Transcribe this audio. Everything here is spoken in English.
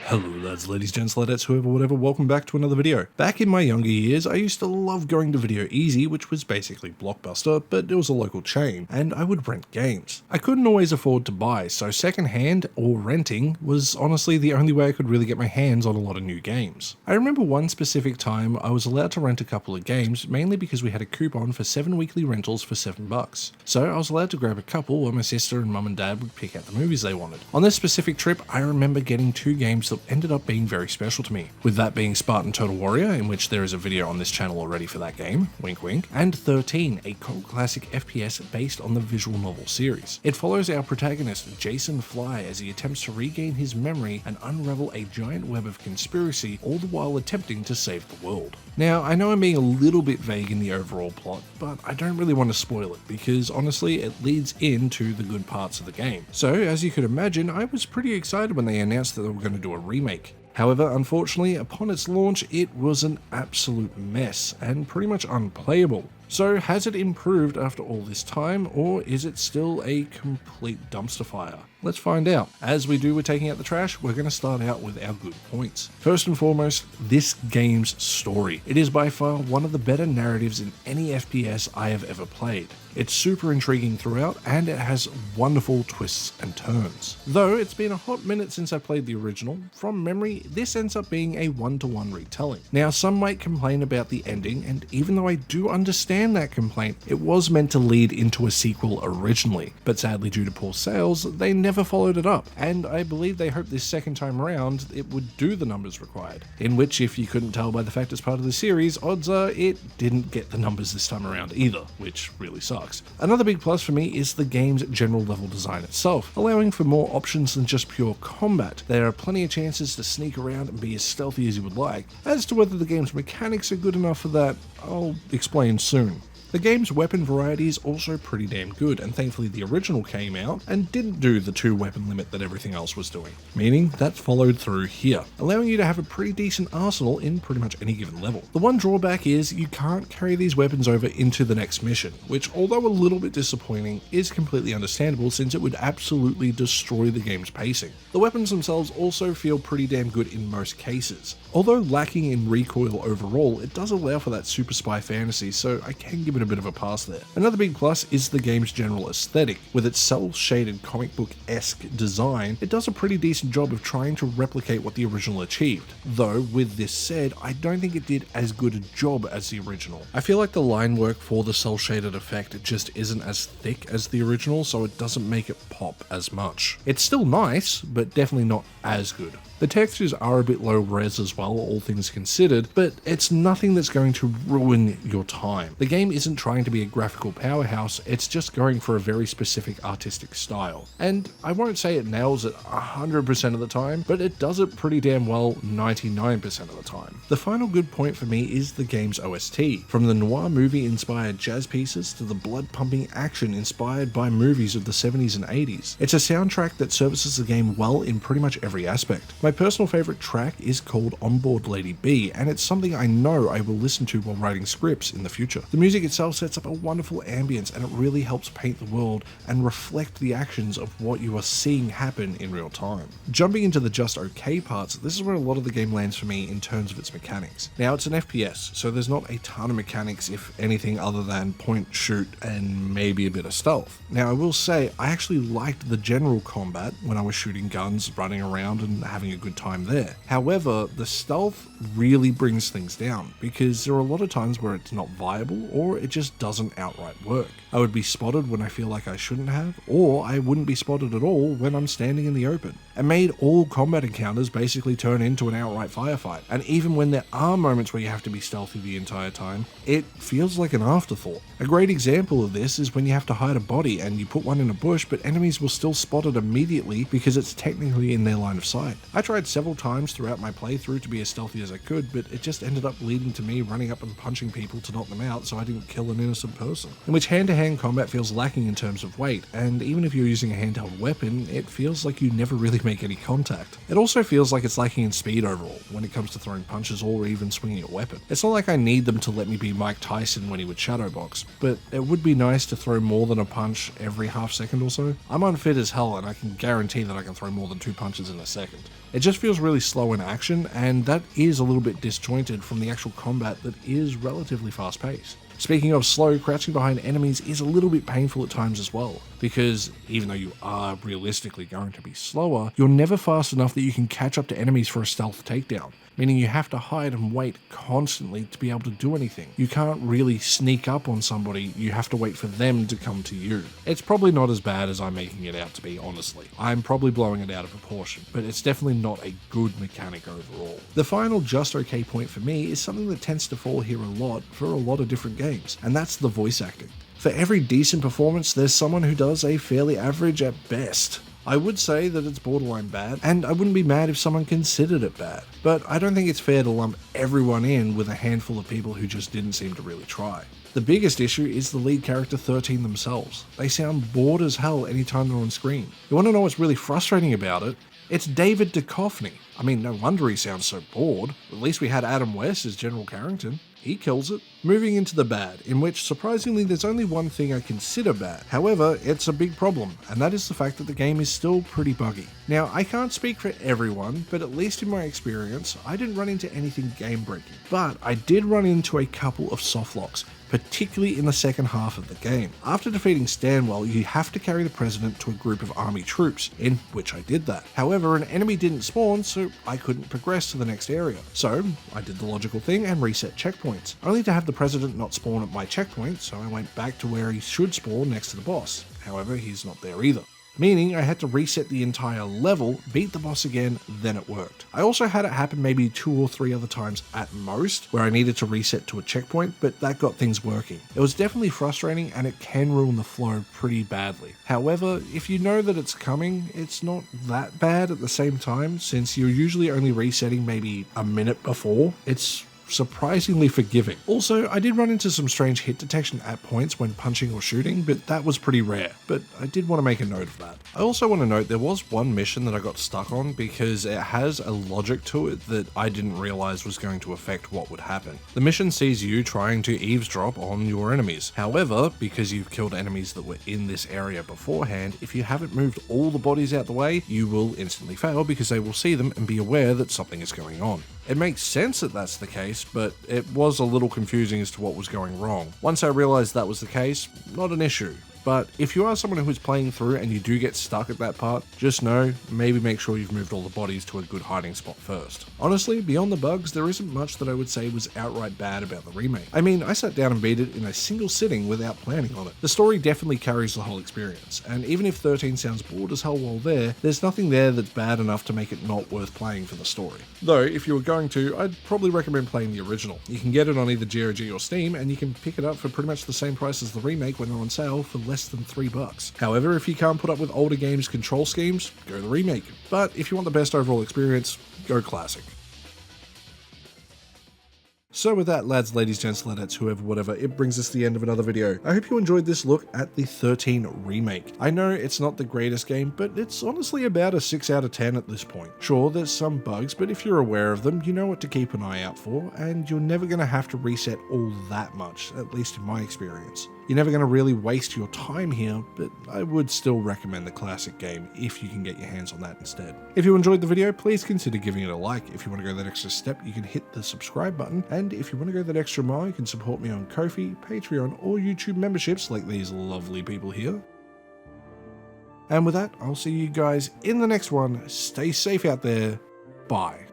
Hello lads, ladies, gents, ladetts, whoever, whatever, welcome back to another video. Back in my younger years, I used to love going to Video Easy, which was basically Blockbuster, but it was a local chain, and I would rent games. I couldn't always afford to buy, so secondhand or renting was honestly the only way I could really get my hands on a lot of new games. I remember one specific time I was allowed to rent a couple of games, mainly because we had a coupon for 7 weekly rentals for $7. So I was allowed to grab a couple where my sister and mum and dad would pick out the movies they wanted. On this specific trip, I remember getting 2 games that ended up being very special to me, with that being Spartan Total Warrior, in which there is a video on this channel already for that game, wink wink, and 13, a cult classic FPS based on the visual novel series. It follows our protagonist Jason Fly as he attempts to regain his memory and unravel a giant web of conspiracy, all the while attempting to save the world. Now, I know I'm being a little bit vague in the overall plot, but I don't really want to spoil it because honestly it leads into the good parts of the game. So, as you could imagine, I was pretty excited when they announced that they were going to do a remake. However, unfortunately, upon its launch, it was an absolute mess and pretty much unplayable. So has it improved after all this time, or is it still a complete dumpster fire? Let's find out. As we do with taking out the trash, we're going to start out with our good points. First and foremost, this game's story. It is by far one of the better narratives in any FPS I have ever played. It's super intriguing throughout, and it has wonderful twists and turns. Though it's been a hot minute since I played the original, from memory, this ends up being a 1-to-1 retelling. Now, some might complain about the ending, and even though I do understand that complaint, it was meant to lead into a sequel originally, but sadly due to poor sales, they never followed it up, and I believe they hoped this second time around it would do the numbers required, in which, if you couldn't tell by the fact it's part of the series, odds are it didn't get the numbers this time around either, which really sucks. Another big plus for me is the game's general level design itself, allowing for more options than just pure combat. There are plenty of chances to sneak around and be as stealthy as you would like. As to whether the game's mechanics are good enough for that, I'll explain soon. The game's weapon variety is also pretty damn good, and thankfully the original came out and didn't do the 2 weapon limit that everything else was doing, meaning that followed through here, allowing you to have a pretty decent arsenal in pretty much any given level. The one drawback is you can't carry these weapons over into the next mission, which, although a little bit disappointing, is completely understandable since it would absolutely destroy the game's pacing. The weapons themselves also feel pretty damn good in most cases. Although lacking in recoil overall, it does allow for that super spy fantasy, so I can give it a bit of a pass there. Another big plus is the game's general aesthetic. With its cel-shaded comic book-esque design, it does a pretty decent job of trying to replicate what the original achieved. Though, with this said, I don't think it did as good a job as the original. I feel like the line work for the cel-shaded effect just isn't as thick as the original, so it doesn't make it pop as much. It's still nice, but definitely not as good. The textures are a bit low res as well, all things considered, but it's nothing that's going to ruin your time. The game isn't trying to be a graphical powerhouse, it's just going for a very specific artistic style. And I won't say it nails it 100% of the time, but it does it pretty damn well 99% of the time. The final good point for me is the game's OST. From the noir movie inspired jazz pieces to the blood pumping action inspired by movies of the 70s and 80s. It's a soundtrack that services the game well in pretty much every aspect. My personal favourite track is called Onboard Lady B, and it's something I know I will listen to while writing scripts in the future. The music itself sets up a wonderful ambience, and it really helps paint the world and reflect the actions of what you are seeing happen in real time. Jumping into the just okay parts, this is where a lot of the game lands for me in terms of its mechanics. Now, it's an FPS, so there's not a ton of mechanics, if anything, other than point, shoot, and maybe a bit of stealth. Now, I will say, I actually liked the general combat when I was shooting guns, running around, and having a good time there. However, the stealth really brings things down, because there are a lot of times where it's not viable, or it just doesn't outright work. I would be spotted when I feel like I shouldn't have, or I wouldn't be spotted at all when I'm standing in the open. It made all combat encounters basically turn into an outright firefight, and even when there are moments where you have to be stealthy the entire time, it feels like an afterthought. A great example of this is when you have to hide a body and you put one in a bush, but enemies will still spot it immediately because it's technically in their line of sight. I tried several times throughout my playthrough to be as stealthy as I could, but it just ended up leading to me running up and punching people to knock them out so I didn't kill an innocent person. In which hand-to-hand combat feels lacking in terms of weight, and even if you're using a handheld weapon, it feels like you never really make any contact. It also feels like it's lacking in speed overall, when it comes to throwing punches or even swinging a weapon. It's not like I need them to let me be Mike Tyson when he would shadowbox, but it would be nice to throw more than a punch every half second or so. I'm unfit as hell and I can guarantee that I can throw more than 2 punches in a second. It just feels really slow in action, and that is a little bit disjointed from the actual combat that is relatively fast paced. Speaking of slow, crouching behind enemies is a little bit painful at times as well, because even though you are realistically going to be slower, you're never fast enough that you can catch up to enemies for a stealth takedown, meaning you have to hide and wait constantly to be able to do anything. You can't really sneak up on somebody, you have to wait for them to come to you. It's probably not as bad as I'm making it out to be, honestly. I'm probably blowing it out of proportion, but it's definitely not a good mechanic overall. The final just okay point for me is something that tends to fall here a lot for a lot of different games, and that's the voice acting. For every decent performance, there's someone who does a fairly average at best. I would say that it's borderline bad, and I wouldn't be mad if someone considered it bad, but I don't think it's fair to lump everyone in with a handful of people who just didn't seem to really try. The biggest issue is the lead character 13 themselves. They sound bored as hell anytime they're on screen. You want to know what's really frustrating about it? It's David Duchovny. I mean, no wonder he sounds so bored. At least we had Adam West as General Carrington. He kills it. Moving into the bad, in which surprisingly there's only one thing I consider bad. However, it's a big problem, and that is the fact that the game is still pretty buggy. Now, I can't speak for everyone, but at least in my experience, I didn't run into anything game breaking. But I did run into a couple of softlocks, particularly in the second half of the game. After defeating Stanwell, you have to carry the president to a group of army troops, in which I did that. However, an enemy didn't spawn, so I couldn't progress to the next area. So, I did the logical thing and reset checkpoints, only to have the president not spawn at my checkpoint, so I went back to where he should spawn next to the boss. However, he's not there either. Meaning I had to reset the entire level, beat the boss again, then it worked. I also had it happen maybe 2 or 3 other times at most, where I needed to reset to a checkpoint, but that got things working. It was definitely frustrating, and it can ruin the flow pretty badly. However, if you know that it's coming, it's not that bad at the same time, since you're usually only resetting maybe a minute before. It's surprisingly forgiving. Also, I did run into some strange hit detection at points when punching or shooting, but that was pretty rare, but I did want to make a note of that. I also want to note there was one mission that I got stuck on because it has a logic to it that I didn't realize was going to affect what would happen. The mission sees you trying to eavesdrop on your enemies. However, because you've killed enemies that were in this area beforehand, if you haven't moved all the bodies out the way, you will instantly fail because they will see them and be aware that something is going on. It makes sense that that's the case, but it was a little confusing as to what was going wrong. Once I realized that was the case, not an issue. But if you are someone who is playing through and you do get stuck at that part, just know, maybe make sure you've moved all the bodies to a good hiding spot first. Honestly, beyond the bugs, there isn't much that I would say was outright bad about the remake. I mean, I sat down and beat it in a single sitting without planning on it. The story definitely carries the whole experience, and even if 13 sounds bored as hell while there's nothing there that's bad enough to make it not worth playing for the story. Though, if you were going to, I'd probably recommend playing the original. You can get it on either GOG or Steam, and you can pick it up for pretty much the same price as the remake when they're on sale for less than $3. However, if you can't put up with older games' control schemes, go the remake. But if you want the best overall experience, go classic. So with that, lads, ladies, gents, ladetts, whoever, whatever, it brings us to the end of another video. I hope you enjoyed this look at the XIII Remake. I know it's not the greatest game, but it's honestly about a 6 out of 10 at this point. Sure, there's some bugs, but if you're aware of them, you know what to keep an eye out for, and you're never going to have to reset all that much, at least in my experience. You're never going to really waste your time here, but I would still recommend the classic game if you can get your hands on that instead. If you enjoyed the video, please consider giving it a like. If you want to go that extra step, you can hit the subscribe button, and if you want to go that extra mile, you can support me on Ko-fi, Patreon, or YouTube memberships like these lovely people here. And with that, I'll see you guys in the next one. Stay safe out there. Bye.